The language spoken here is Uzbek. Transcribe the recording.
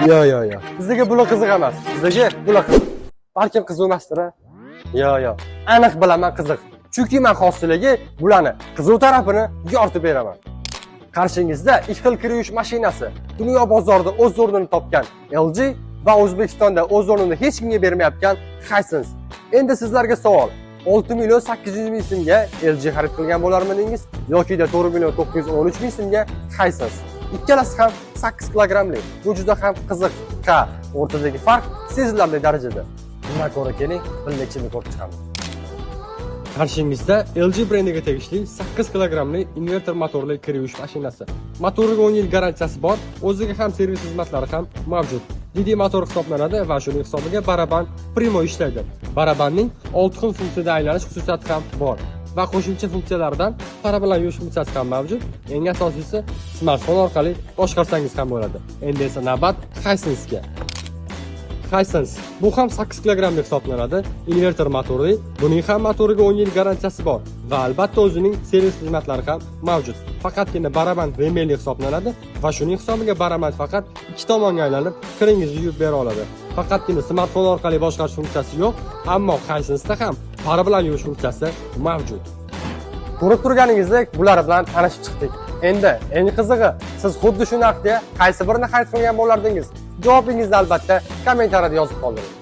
Yo. Bizga bular qiziq emas. Bizga bular qiziq. Balkim qiziq emasdir. Yo. Aniq bilaman qiziq. Chunki men xosligi bularni qiziq tarafini yoritib beraman. Qarshingizda ikki xil kir yuvish mashinasi dunyo bozorida o'z o'rnini topgan LG va O'zbekistonda o'z o'rnini hech kimga bermayotgan Hisense. Endi sizlarga savol. 6 million 800 ming so'mga LG xarid qilgan bo'larmidingiz yoki 4 million 913 ming so'mga Hisense? Ikkalasi ham 8 kilogrammli. Bu juda ham qiziq. O'rtadagi farq sezilarli darajada. Bundan ko'ra keling, birlikchini ko'rib chiqamiz. Qarshingizda LG brendiga tegishli 8 kilogrammli inverter motorli kir yuvish mashinasi. Motoriga 10 yil garantiyasi bor, o'ziga ham servis xizmatlari ham mavjud. Didi motor hisoblanadi va shuning hisobiga baraban primo ishlaydi. Barabanning 6 xil funksiyada aylanish xususiyati ham bor va qo'shimcha funksiyalardan para bilan yuvish funksiyasi ham mavjud. Eng asosiysi smartfon orqali boshqarsangiz ham bo'ladi. Endi esa navbat Hisense'ga. Hisense bu ham 8 kilogrammli hisoblanadi, inverter motorli. Buning ham motoriga 10 yil garantiyasi bor va albatta o'zining servis xizmatlari ham mavjud. Faqatgina baraban remelli hisoblanadi va shuning hisobiga baraban faqat ikki tomonga aylanib kiringizni yuvib bera oladi. Faqatgina smartfon orqali boshqarish funksiyasi yo'q, ammo Hisense'da ham para bilan yuvish funksiyasi mavjud. Ko'rib turganingizdek, bular bilan tanishib chiqdik. Endi eng qizig'i, siz xuddi shu narxga qaysi birini xarid qilgan bo'lardingiz? Javobingizni albatta kommentariyada yozib qoldiring.